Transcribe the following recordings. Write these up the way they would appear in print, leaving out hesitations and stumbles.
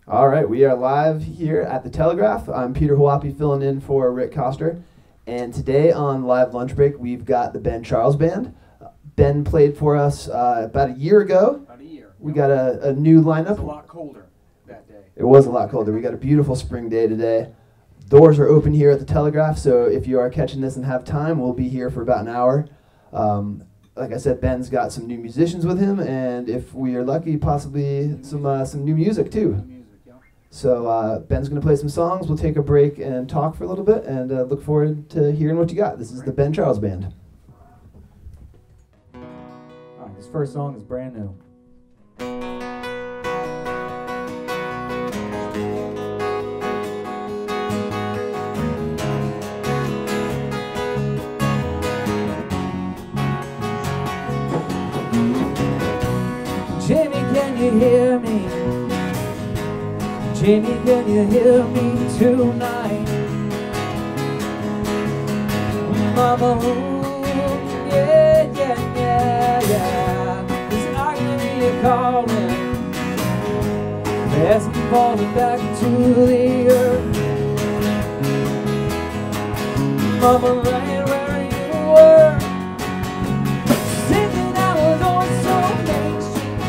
All right, we are live here at the Telegraph. I'm Peter Huapi filling in for Rick Coster. And today on Live Lunch Break, we've got the Ben Charles Band. Ben played for us about a year ago. About a year. We got a new lineup. It was a lot colder that day. It was a lot colder. We got a beautiful spring day today. Doors are open here at the Telegraph, so if you are catching this and have time, we'll be here for about an hour. Like I said, Ben's got some new musicians with him, and if we are lucky, possibly some new music too. So Ben's going to play some songs. We'll take a break and talk for a little bit, and look forward to hearing what you got. This is the Ben Charles Band. All right, this first song is brand new. Jamie, can you hear me? Jamie, can you hear me tonight? Mama, ooh, yeah, yeah, yeah, yeah. Listen, I can hear you calling as I'm falling back to the earth. Mama, right where you were. Thinking I was always so mainstream,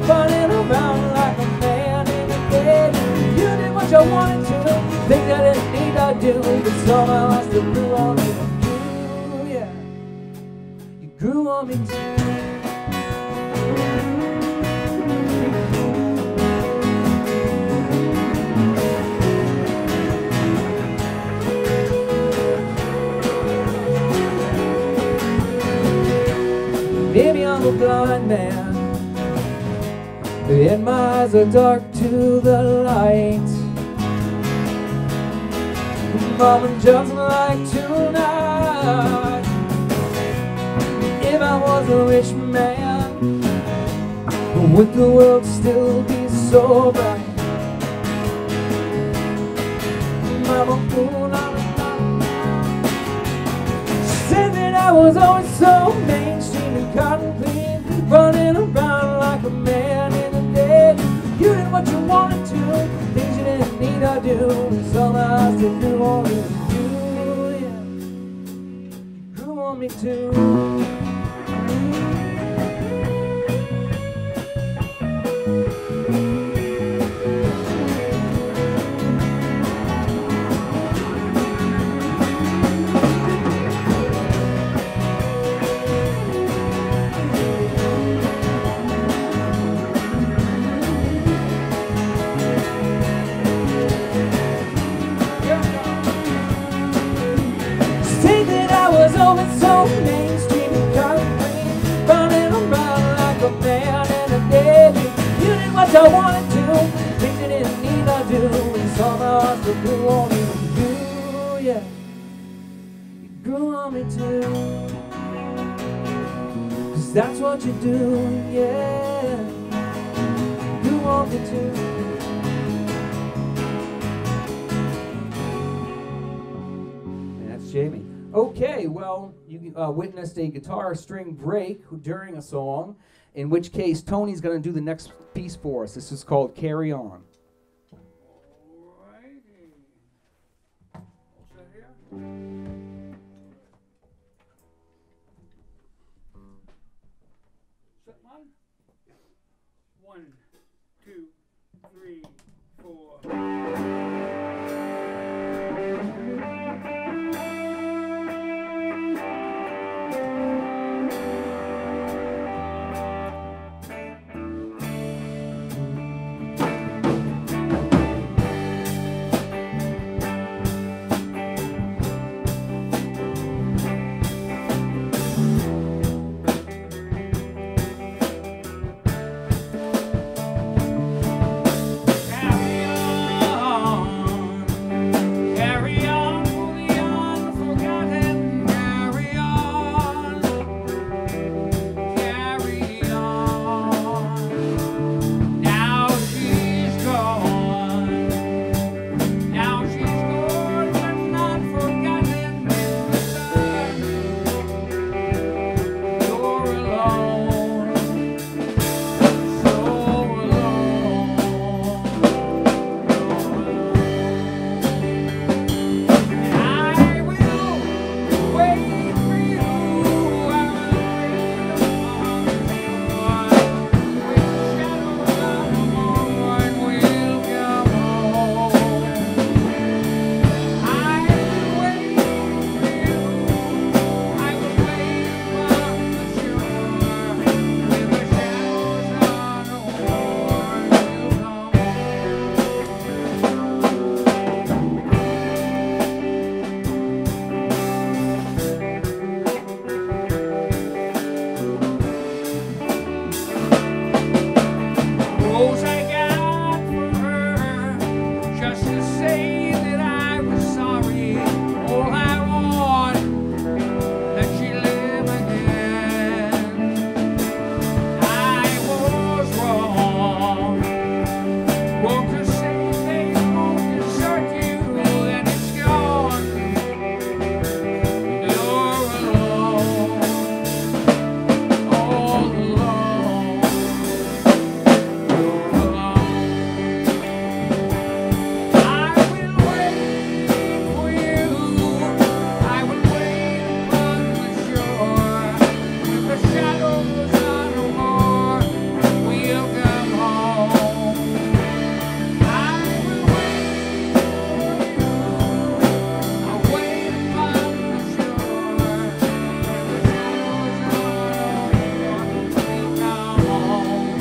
running around like a man in a bed. You did what you wanted to, things I didn't need to do, but somehow I still grew on me. You, yeah, you grew on me too. Maybe I'm a blind man, and my eyes are dark to the light. Mama, just like tonight, if I was a rich man, would the world still be so bright? Mama, ooh, la, la, la. She said that I was always so mainstream and cotton clean, running around like a man in a day. You did what you wanted to, things you didn't need to do, and somehow I still grew on you. Yeah, you grew on me too. Always so mainstream and cotton clean, running around like a man in a day. You did what I wanted to, things you didn't need to do, and somehow I still grew on you. Yeah, you grew on me too, 'cause that's what you do. Yeah, you grew on me too. And that's Jamie. Okay, well, you witnessed a guitar string break during a song, in which case Tony's going to do the next piece for us. This is called Carry On. Alrighty. All set here? Set one? 1, 2, 3, 4. Won't you say they won't desert you and it's gone? You're alone, all alone. You're alone. I will wait for you. I will wait upon the shore. When the shadows are no more, we'll come home. I will wait for you. I'll wait upon the shore. When the shadows are no more, we'll come home.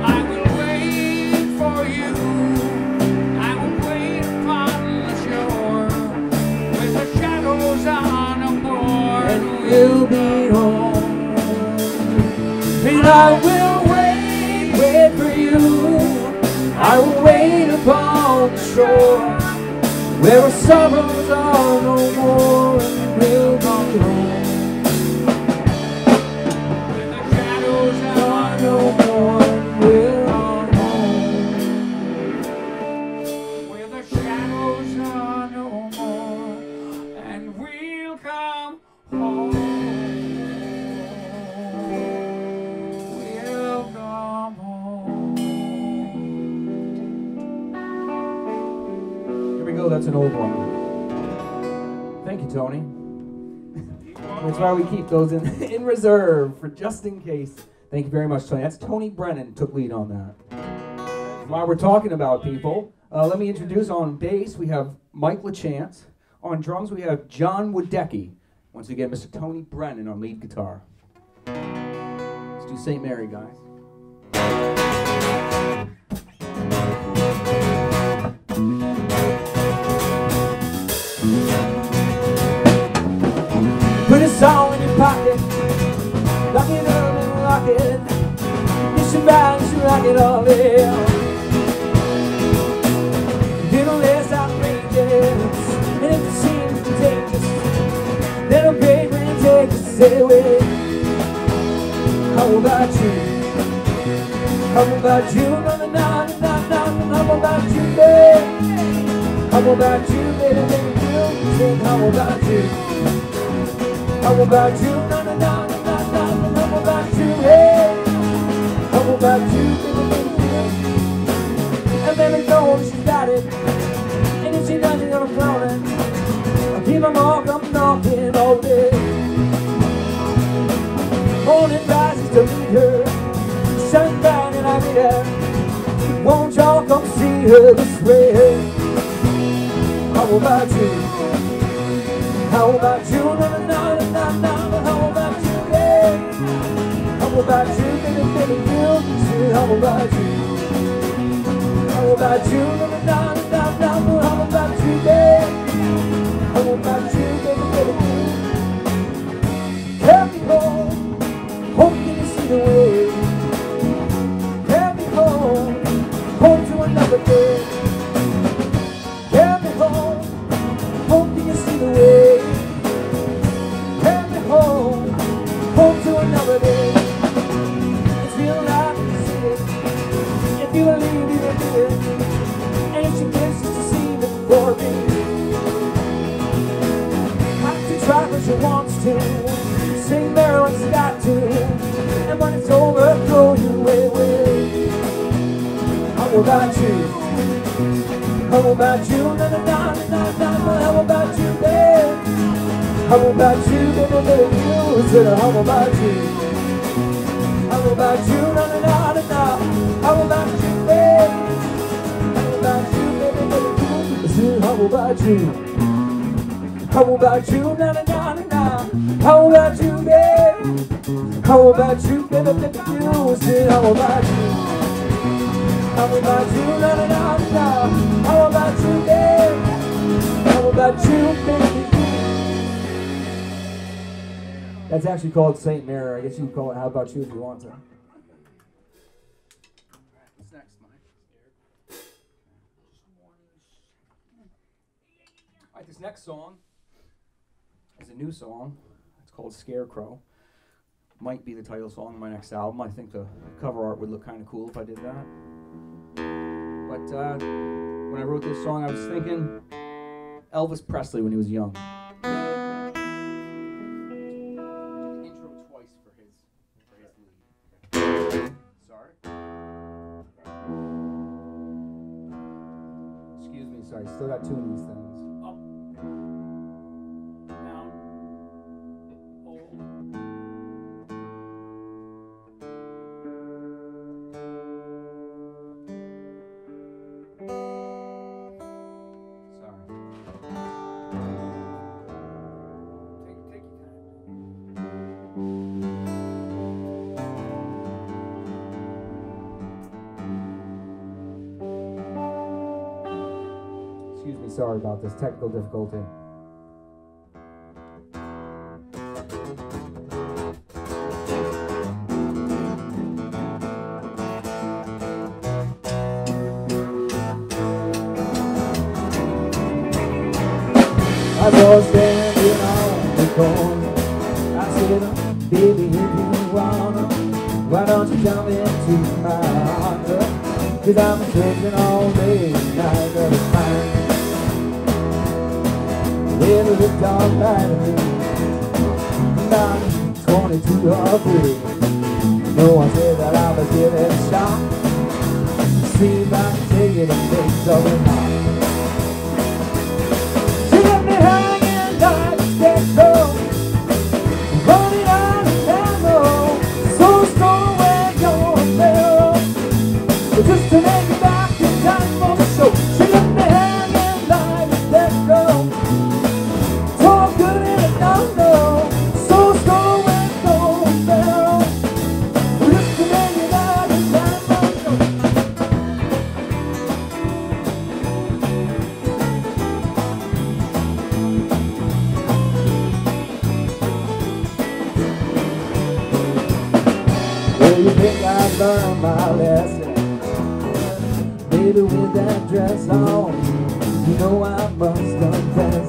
I will wait for you. I will wait upon the shore. When the shadows are no more, and we'll be home. And I will wait for you. I will wait upon the shore. Where our sorrows are no more, and we'll be home. When the shadows are no more, and we'll come home. Where the shadows are no more, and we'll come home. We'll come home. Here we go, that's an old one. Thank you, Tony. That's why we keep those in reserve for just in case. Thank you very much, Tony. That's Tony Brennan took lead on that. While we're talking about people, let me introduce on bass, we have Mike LaChance. On drums, we have John Wadecki. Once again, Mr. Tony Brennan on lead guitar. Let's do St. Mary, guys. Put a song in your pocket, lock it up and lock it. You should ride, you should rock it all in. Little less outrageous, and if it seems contagious, then a great man take us away. How about you? How about you? No, no, no, no, no, no. How about you, babe? How about you, baby, baby, you? How about you? How about you? No, no, no, no, no, no. How about you? Hey, how about you, baby, baby, you? And baby, knows she's got it, and if she doesn't, I'm floating. I'll keep them all come knocking all day. Morning rises to meet her, sun's bright and I meet her. Won't y'all come see her this way? How about you? How about you? No, no, no, no, no, no. How about you, babe? How about you, baby, baby, you? How about you? How about you? No, no, no, no, no, no. How about you, babe? How about you, baby, baby, you? Carry me home, home can you see the way? Carry me home, home to another day. Carry me home, home can you see the way? Carry me home, home to another day. It's real life in the city. If you believe you can do it, and if she gets to see the glory, have to try what she wants to. Sing there when it's got to, and when it's over, throw you away. How about you? How about you? Na na na na na na. How about you, babe? How about you, baby? You said, how about you? How about you? Na na na na na. How about you, babe? How about you, baby? You said, how about you? How about you? Na na na na na. How about you, babe? How about you, baby? You said, how about you? How about you? Na na na na. How about you, babe? How about you, baby? That's actually called Saint Mary. I guess you can call it How About You if you want to. What's next, Mike? Alright, this next song is a new song. It's called Scarecrow. Might be the title song of my next album. I think the cover art would look kind of cool if I did that. But when I wrote this song, I was thinking Elvis Presley when he was young. Sorry, still got two of these things. Up, down, hold. Sorry. Take your time. Excuse me, sorry about this technical difficulty. I was standing on the corner. I said, baby, if you wanna, why don't you jump into my Honda? 'Cause I'm searching all day and night of time. Well, it looked all right to me. I'm 22 or 3. No, I said that I would give it a shot. See if I can take it and make something hot. She left me hanging like a scarecrow, running out of ammo. So strong when you're a barrel, but just to make it back in time for the show. She left me hanging like a scarecrow, so good in a no-no. So strong when you're a barrel, but just to make it back in time for the show. Well, you think I learned my lesson? Baby, with that dress on, you know I must confess.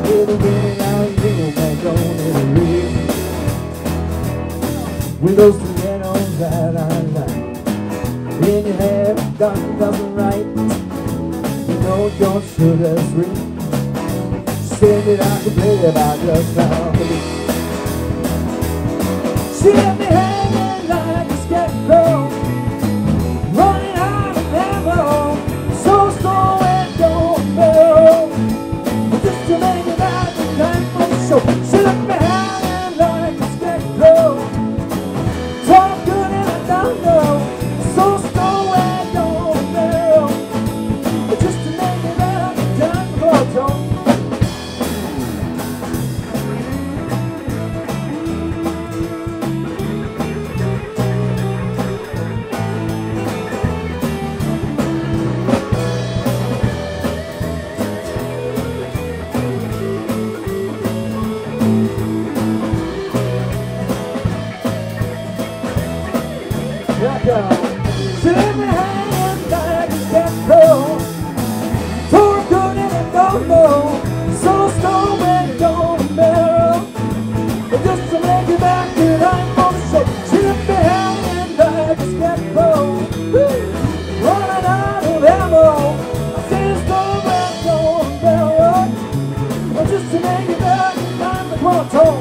Baby, when I you back on it real, with those stilettos that I like, when your hair done doesn't right, you know your sugar sweet. She said that I could play it by just now. She left me hanging like a scarecrow, running out of ammo. So strong and don't barrel, but just to make it out in time for the show. She left me hanging like a scarecrow, talk good and I don't know. So strong and don't barrel, but just to make it out in time for the show. She left me hanging like a scarecrow, tore good in a no-no. So strong and don't barrel, but just to make it back in time for the show. She left me hanging like a scarecrow, running out of ammo. I said strong and don't barrel, but just to make it back in time for the show.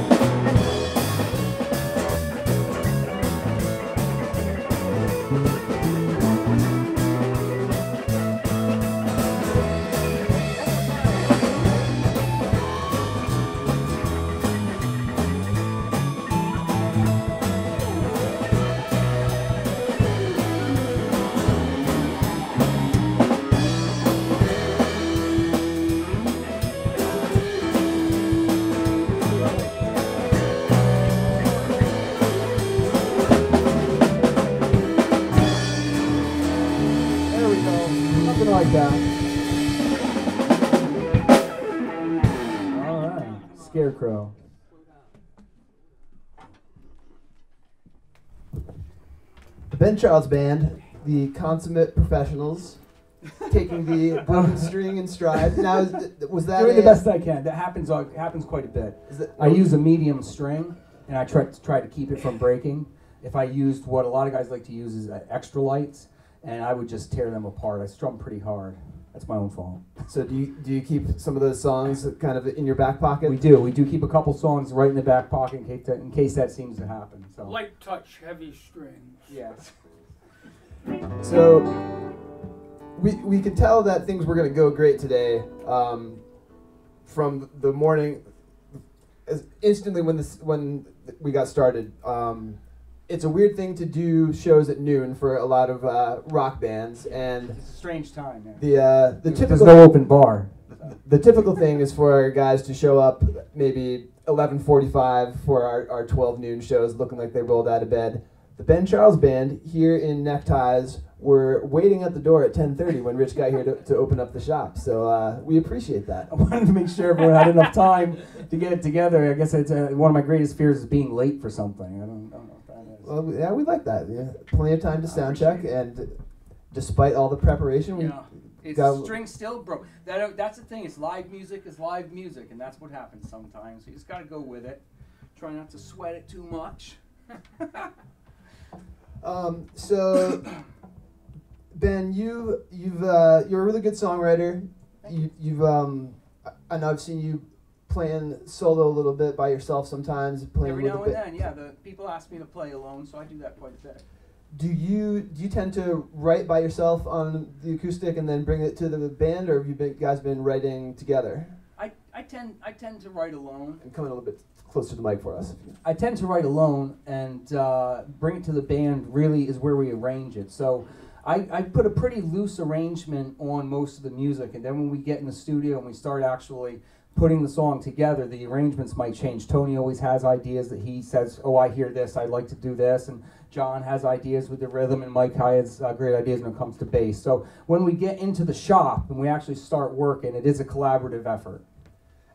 All right, Scarecrow. The Ben Charles Band, the consummate professionals, taking the broken string in stride. Now, was that Doing the best I can. That happens quite a bit. That, I use a medium string, and I try to keep it from breaking. If I used what a lot of guys like to use is extra lights, and I would just tear them apart. I strum pretty hard. That's my own fault. So do you keep some of those songs kind of in your back pocket? We do keep a couple songs right in the back pocket in case that seems to happen. So Light touch, heavy strings. yes. So we could tell that things were going to go great today from the morning. Instantly when we got started. It's a weird thing to do shows at noon for a lot of rock bands, and It's a strange time. Yeah. the There's typical no open bar. the typical thing is for our guys to show up maybe 11:45 for our 12 noon shows, looking like they rolled out of bed. The Ben Charles Band here in neckties were waiting at the door at 10:30 when Rich got here to open up the shop. So we appreciate that. I wanted to make sure everyone had enough time to get it together. I guess it's one of my greatest fears is being late for something. I don't know what that is. Well, yeah, we like that. Yeah. Plenty of time to sound check, and despite all the preparation, we It's got string still broke. That's the thing. It's live music, and that's what happens sometimes. You just got to go with it. Try not to sweat it too much. So Ben, you're a really good songwriter. I know I've seen you playing solo a little bit by yourself sometimes. Playing Every with now a and bit. then, yeah. The people ask me to play alone, so I do that quite a bit. Do you tend to write by yourself on the acoustic and then bring it to the band, or have you guys been writing together? I tend to write alone. And come in a little bit closer to the mic for us. I tend to write alone, and bring it to the band really is where we arrange it. So I put a pretty loose arrangement on most of the music, and then when we get in the studio and we start actually putting the song together, the arrangements might change. Tony always has ideas that he says, oh, I hear this, I'd like to do this, and John has ideas with the rhythm, and Mike has great ideas when it comes to bass. So when we get into the shop and we actually start working, it is a collaborative effort.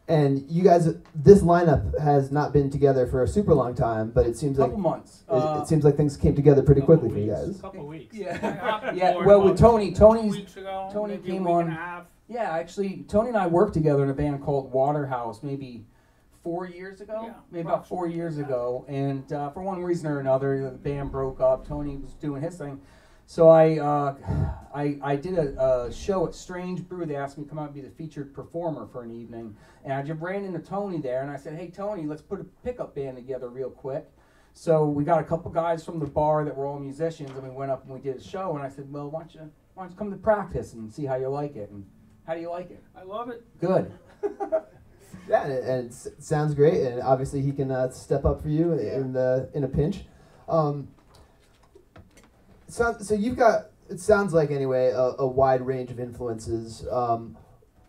And you guys, this lineup has not been together for a super long time, but it seems like Couple months. it seems like things came together pretty quickly for you guys. Couple weeks. Yeah. Yeah. Well, with Tony, 2 weeks ago, Tony maybe came a week on. and a half. Yeah, actually, Tony and I worked together in a band called Waterhouse maybe 4 years ago, Yeah, maybe about 4 years ago, and for one reason or another, the band broke up. Tony was doing his thing, so I did a show at Strange Brew. They asked me to come out and be the featured performer for an evening, and I just ran into Tony there, and I said, "Hey, Tony, let's put a pickup band together real quick." So we got a couple guys from the bar that were all musicians, and we went up and we did a show. And I said, "Well, why don't you come to practice and see how you like it?" And how do you like it? I love it. Good. Yeah, and it sounds great, and obviously he can step up for you in a pinch. So you've got, it sounds like anyway, a wide range of influences.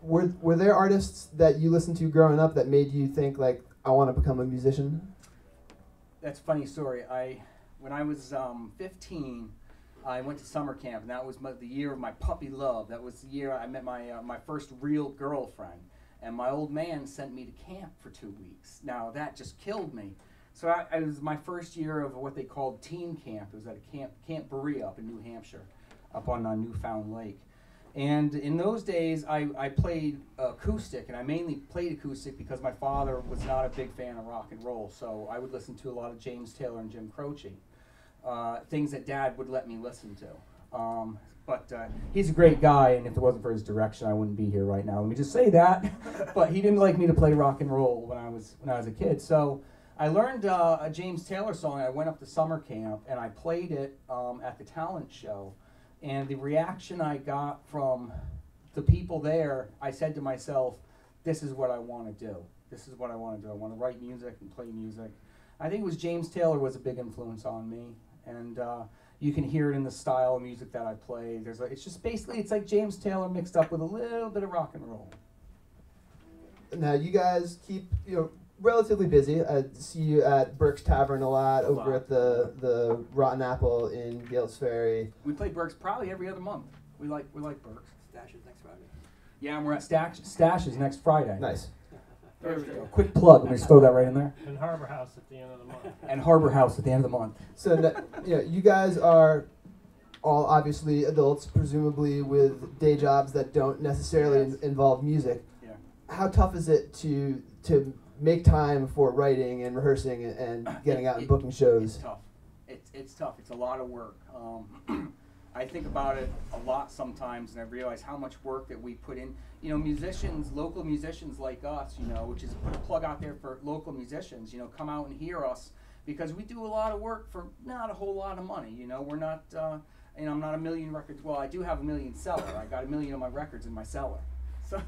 Were there artists that you listened to growing up that made you think like, I want to become a musician? That's a funny story. When I was 15, I went to summer camp, and that was the year of my puppy love. That was the year I met my first real girlfriend. And my old man sent me to camp for 2 weeks. Now, that just killed me. So it was my first year of what they called teen camp. It was at a Camp Berea up in New Hampshire, up on Newfound Lake. And in those days, I played acoustic, and I mainly played acoustic because my father was not a big fan of rock and roll. So I would listen to a lot of James Taylor and Jim Croce, things that Dad would let me listen to. But he's a great guy, and if it wasn't for his direction, I wouldn't be here right now. Let me just say that. But he didn't like me to play rock and roll when I was a kid. So I learned a James Taylor song. I went up to summer camp, and I played it at the talent show. And the reaction I got from the people there, I said to myself, this is what I want to do. This is what I want to do. I want to write music and play music. I think it was James Taylor was a big influence on me. And you can hear it in the style of music that I play. It's just basically, it's like James Taylor mixed up with a little bit of rock and roll. Now you guys keep relatively busy. I see you at Burke's Tavern a lot, over at the Rotten Apple in Gales Ferry. We play Burke's probably every other month. We like Burke's. Stashes next Friday. Yeah, and we're at Stashes next Friday. Nice. There we go. Quick plug. Let me just throw that right in there. And Harbor House at the end of the month. And Harbor House at the end of the month. So, you guys are all obviously adults, presumably with day jobs that don't necessarily involve music. Yeah. How tough is it to make time for writing and rehearsing and getting out and booking shows? It's tough. It's tough. It's a lot of work. I think about it a lot sometimes, and I realize how much work that we put in. You know, musicians, local musicians like us, you know, which is a plug out there for local musicians, you know, come out and hear us because we do a lot of work for not a whole lot of money. You know, we're not, you know, I'm not a million records. Well, I do have a million seller. I got 1 million of my records in my cellar. So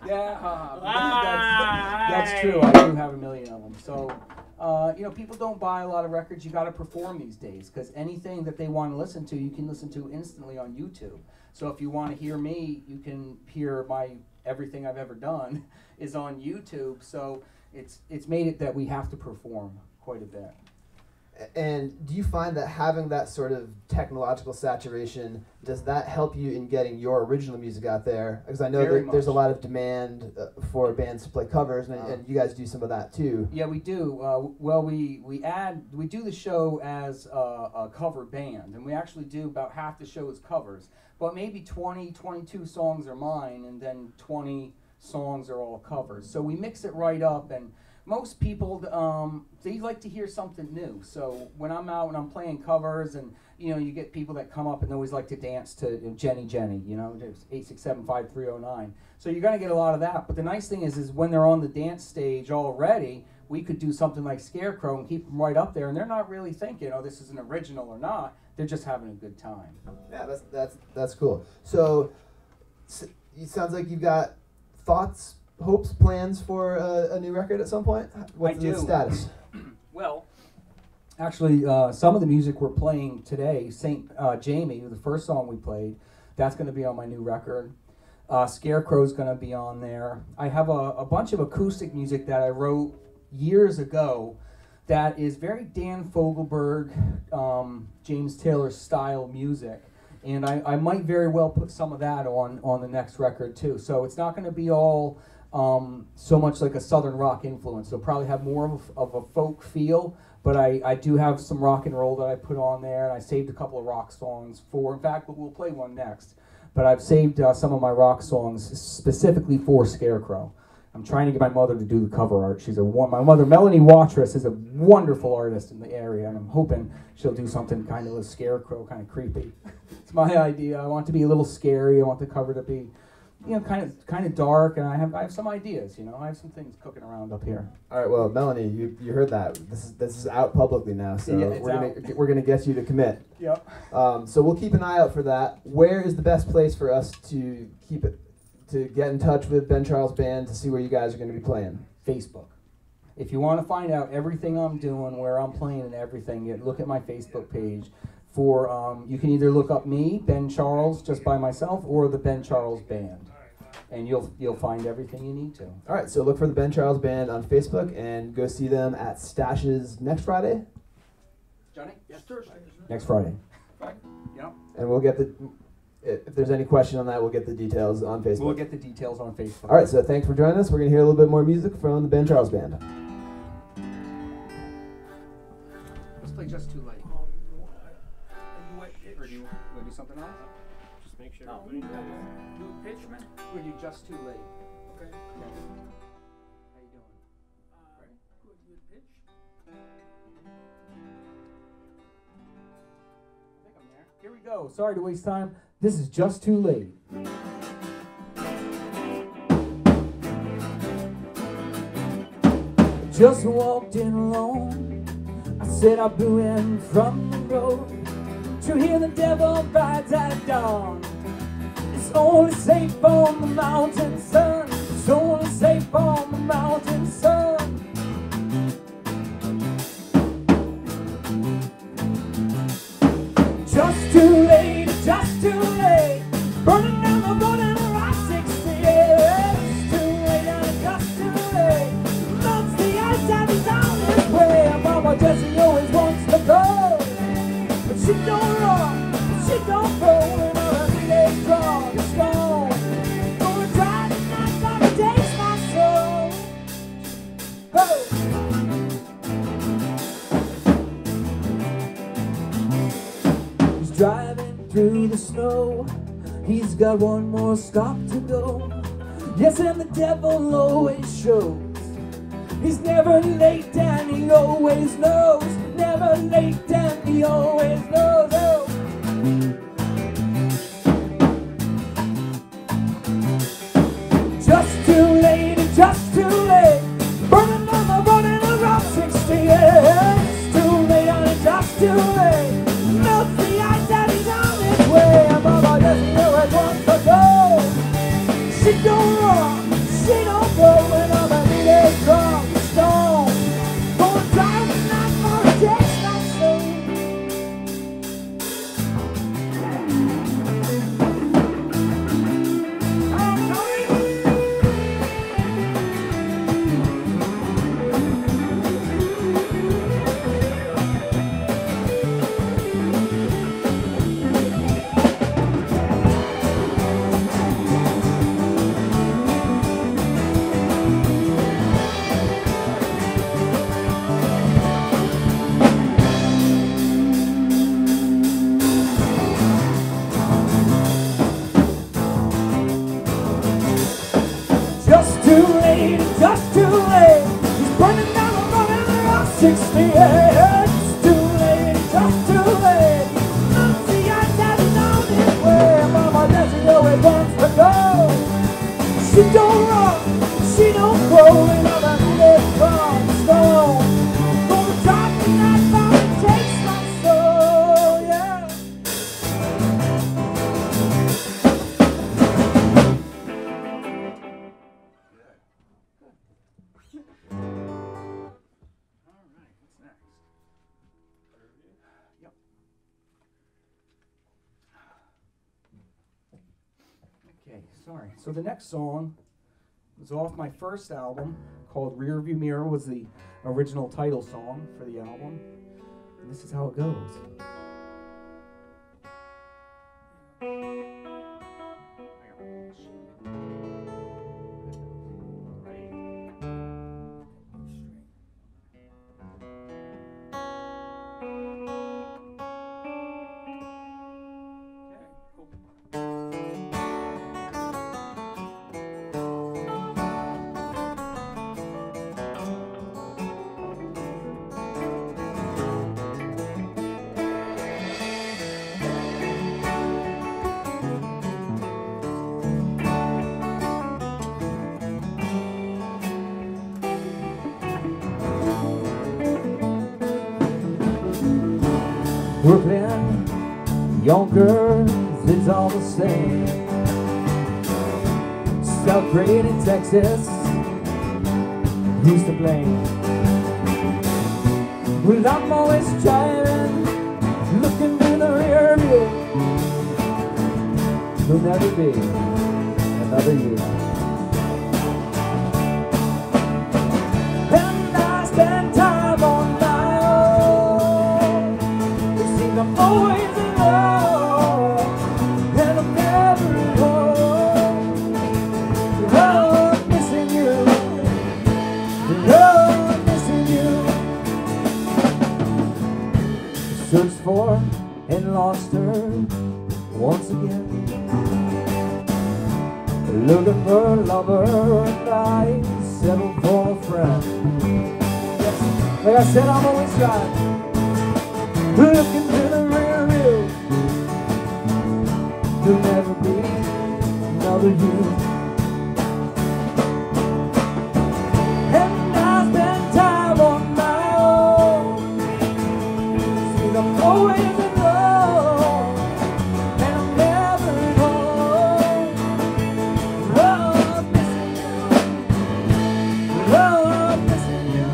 that's true. I do have 1 million of them. So, you know, people don't buy a lot of records. You got to perform these days because anything that they want to listen to, you can listen to instantly on YouTube. So if you want to hear me, you can hear everything I've ever done is on YouTube. So it's made it that we have to perform quite a bit. And do you find that having that sort of technological saturation, does that help you in getting your original music out there? Because I know there's a lot of demand for bands to play covers, and you guys do some of that too. Yeah, we do. Well, we do the show as a cover band, and we actually do about half the show as covers. But maybe 22 songs are mine, and then 20 songs are all covers. So we mix it right up, and most people, they like to hear something new. So when I'm out and I'm playing covers, and you know, you get people that come up and always like to dance to Jenny, you know, 8675309. So you're gonna get a lot of that. But the nice thing is when they're on the dance stage already, we could do something like Scarecrow and keep them right up there, and they're not really thinking, oh, this is an original or not. They're just having a good time. Yeah, that's cool. So it sounds like you've got thoughts, hopes, plans for a new record at some point? What's the status? Well, actually, some of the music we're playing today, St. Jamie, the first song we played, that's going to be on my new record. Scarecrow's going to be on there. I have a bunch of acoustic music that I wrote years ago that is very Dan Fogelberg, James Taylor style music. And I might very well put some of that on the next record too. So it's not going to be all so much like a southern rock influence. It'll probably have more of a folk feel, but I do have some rock and roll that I put on there, and I saved a couple of rock songs in fact, we'll play one next. But I've saved some of my rock songs specifically for Scarecrow. I'm trying to get my mother to do the cover art. My mother, Melanie Watrous, is a wonderful artist in the area, and I'm hoping she'll do something kind of a Scarecrow, kind of creepy. It's my idea. I want it to be a little scary. I want the cover to be, you know, kind of dark, and I have some ideas. You know, I have some things cooking around up here. All right, well, Melanie, you heard that. This is out publicly now, so yeah, we're gonna get you to commit. Yep. So we'll keep an eye out for that. Where is the best place for us to get in touch with Ben Charles Band to see where you guys are going to be playing? Facebook. If you want to find out everything I'm doing, where I'm playing and everything, look at my Facebook page. You can either look up me, Ben Charles, just by myself, or the Ben Charles Band, and you'll find everything you need to. All right, so look for the Ben Charles Band on Facebook and go see them at Stashes next Friday. Johnny? Yes, Thursday. Next Friday. Yep. And we'll get if there's any question on that, we'll get the details on Facebook. We'll get the details on Facebook. All right, so thanks for joining us. We're going to hear a little bit more music from the Ben Charles Band. Let's play Just Too Late. Or do you want to do something else? Just make sure No, everybody knows. do a pitch, man. We're going to do Just Too Late. Okay. How you doing? Ready? Good pitch. I think I'm there. Here we go. Sorry to waste time. This is Just Too Late. Just walked in alone. I said I blew in from the road to hear the devil rides at dawn. It's only safe on the mountain sun. It's only safe on the mountain sun. Just too late, just too late. Burning down the road in a Rock 68. Just too late, and just too late. Melts the ice and he's on his way. Mama Jessie always wants to go, but she don't run, but she don't go. And all her days gone. feet of snow. He's got one more stop to go. Yes, and the devil always shows. He's never late and he always knows. Never late and he always knows. Oh. Just too late, just too late. Burning on my running around 60. It's too late and it's just too late. Melt the ice that he's on his way. And Mama doesn't know where he wants to go. She don't run, she don't go. And I'm a needed from the stone. Going down the night for a taste like so. Just too late. He's burning down the road and they're on 68. It's too late, just too late. Not the ice that is on his way. Mama doesn't know where he wants to go. She don't run, she don't grow. And I'm a needed from the stone. Gonna drop the night bomb and takes my soul, yeah. Okay, sorry. So the next song was off my first album called Rearview Mirror, was the original title song for the album. And this is how it goes. Brooklyn, Yonkers, it's all the same. South Grade in Texas, who's to blame? Well, I'm always driving, looking in the rear view. There'll never be another you. And I spend time on my own. It seems I'm always alone, and I'm never at home. Oh, I'm missing you. Oh, I'm missing you. Searched for and lost her once again. Looking for a lover, and I settled for a friend. Yes, like I said, I'm always trying, looking to the rear view. There'll never be another you. And I spend time on my own. See, I'm always alone, and I'm never at home. Oh, I'm missing you. Oh, I'm missing you.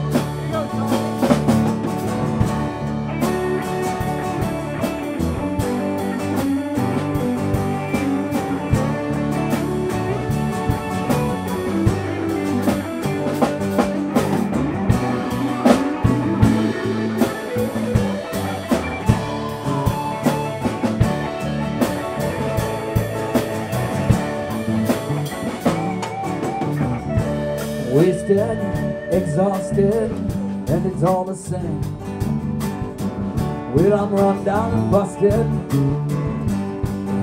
Wasted, exhausted, and it's all the same. Well, I'm run down and busted,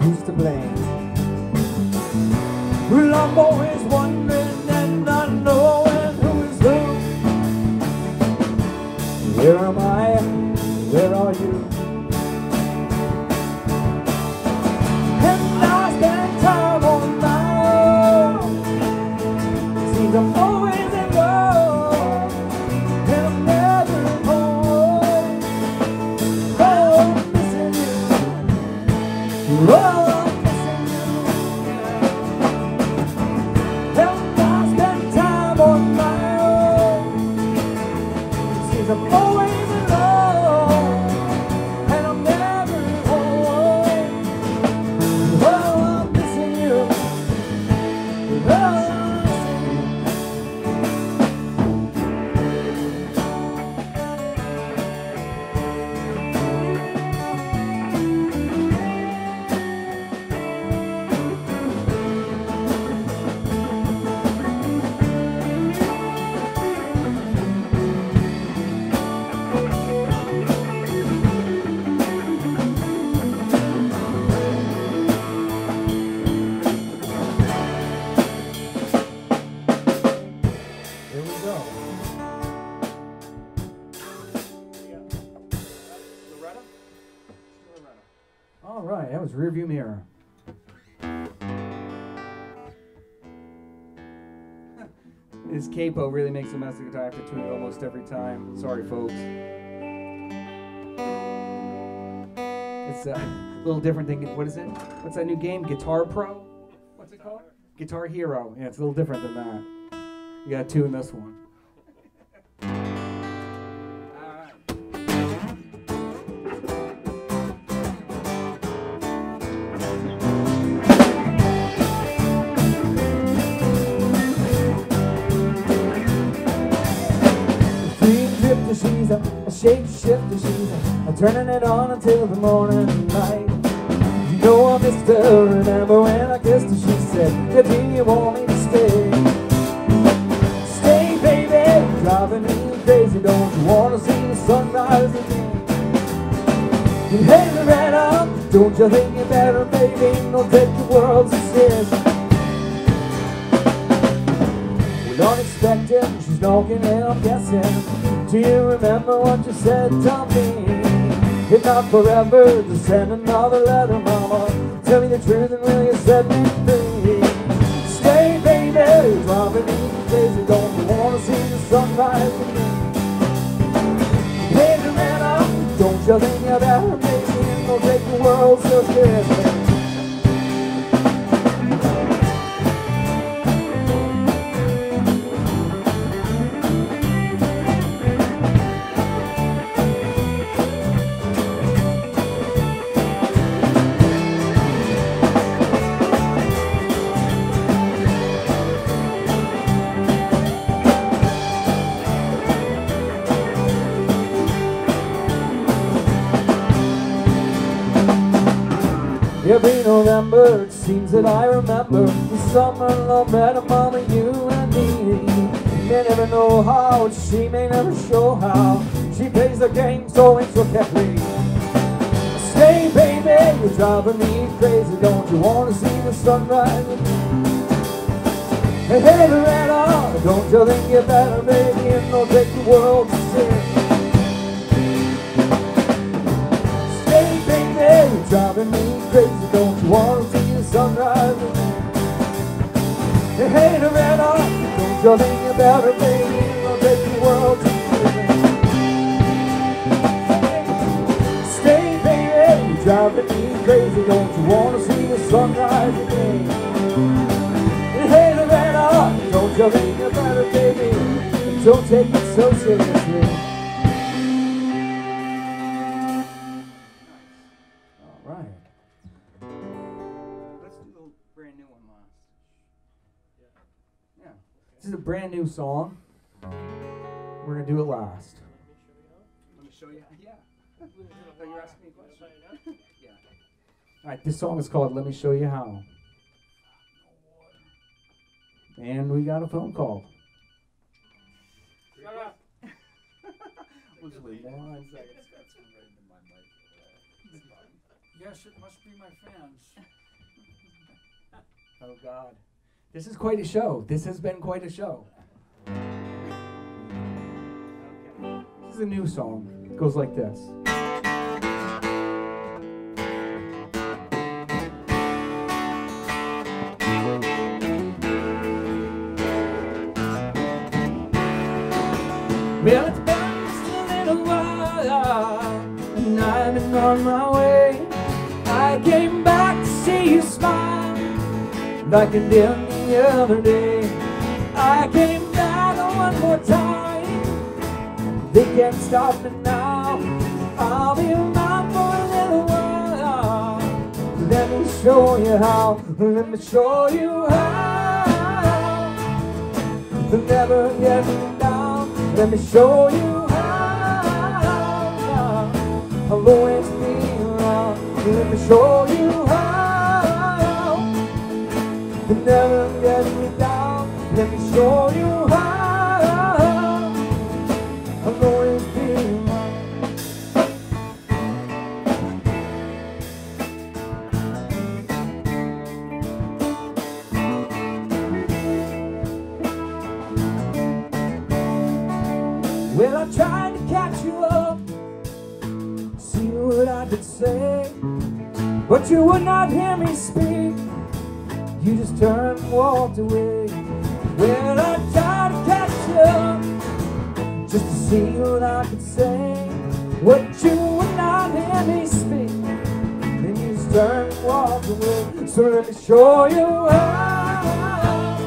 who's to blame? Well, I'm always wondering and not knowing who is who. Where am I? Where are you? And I spend time on my own. Seems I'm always in love, and I'm never home. Oh, I'm missing you. Oh, I'm missing you. And I spend time on my own. Seems I'm always in love, and I'm never home. Oh, I'm missing you. Oh, I'm missing you. Here we go. Loretta? Loretta. All right, that was Rearview Mirror. His capo really makes a mess of the guitar. I have to tune it almost every time. Sorry, folks. It's a little different than, what is it? What's that new game? Guitar Pro? What's it called? Guitar Hero. Yeah, it's a little different than that. You gotta tune this one. She's a shape shifter, she's a turning it on until the morning light. You know I missed her, remember when I kissed her, she said, "Baby, you want me to stay? Stay, baby, driving me crazy, don't you wanna see the sunrise again? You hate me right up, don't you think you better, baby, don't take the world so serious." Well, unexpected, she's knocking and I'm guessing. Do you remember what you said to me? If not forever, just send another letter, mama. Tell me the truth and will you set me free? Stay, baby, driving me crazy. Don't you wanna see the sunrise with me? Hey, Loretta, don't you think you better, baby? Don't take the world so seriously. Every November, it seems that I remember the summer love better, mama, you and me. May never know how, she may never show how. She plays the game so intricately. Stay, baby, you're driving me crazy. Don't you want to see the sunrise with me? Hey, hey, Loretta, don't you think you better, baby, and don't take the world to see? You're driving me crazy, don't you want to see the sunrise with me? Hey, hey, Loretta, don't you think you better, baby, I'll take the world to see. Stay, baby, you're driving me crazy, don't you want to see the sunrise with me? Hey, hey, Loretta, don't you think you better, baby, don't take it so seriously. This is a brand new song. We're gonna do it last. Let me show you. Yeah. Oh, you're asking me a question. Yeah. All right. This song is called "Let Me Show You How." And we got a phone call. Shut up. Wait 1 second. guess it must be my fans. Oh God. This is quite a show. This has been quite a show. Okay. This is a new song. It goes like this. Well, it's been just a little while, and I've been on my way. I came back to see you smile, like I did the other day. I came back one more time. They can't stop me now. I'll be around for a little while. Let me show you how. Let me show you how. To never get me down. Let me show you how. I'll always be around. Let me show you how. To never get me down. Let me show you how. I'll always be around. Well, I tried to catch you up, see what I could say, but you would not hear me speak. You just turned and walked away. Well, I tried to catch you up, just to see what I could say, but you would not hear me speak. Then you just turned and walked away. So let me show you how.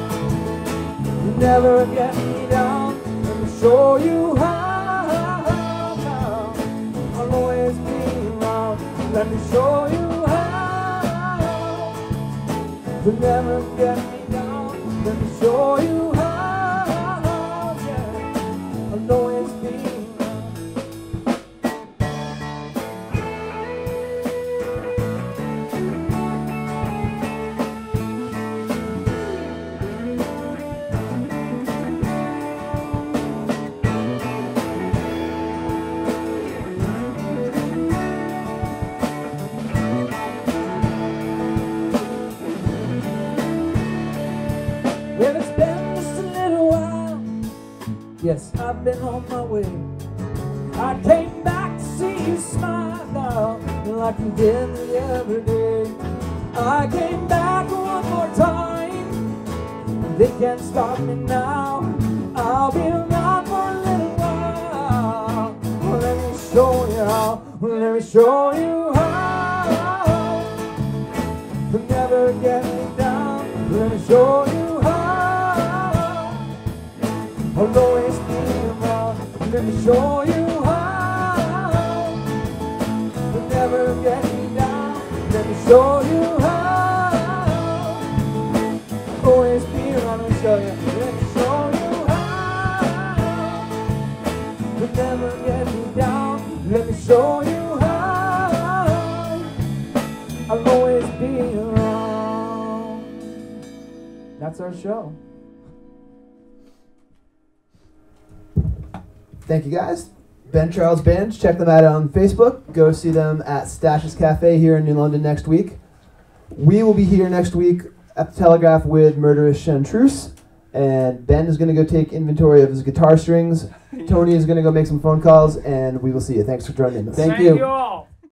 You never get me down. Let me show you how. I'll always be around. Let me show you how. To never get me down. Let me show you how. Yeah. I'll always be around. Well, it's been just a little while. Yes, I've been on my way. I came back to see you smile now, like you did the other day. I came back one more time. They can't stop me now. I'll be around for a little while. Well, let me show you how. Let me show you how. To never get me down. Let me show you how. I'll always be around. Let me show you how. To never get me down. Let me show you how. Always be around. Let me show you. Let me show you how. To never get me down. Let me show you how. I'll always be around. That's our show. Thank you guys. Ben Charles Band. Check them out on Facebook. Go see them at Stash's Cafe here in New London next week. We will be here next week at the Telegraph with Murderous Chantreuse. And Ben is going to go take inventory of his guitar strings. Tony is going to go make some phone calls. And we will see you. Thanks for joining us. Thank you. all.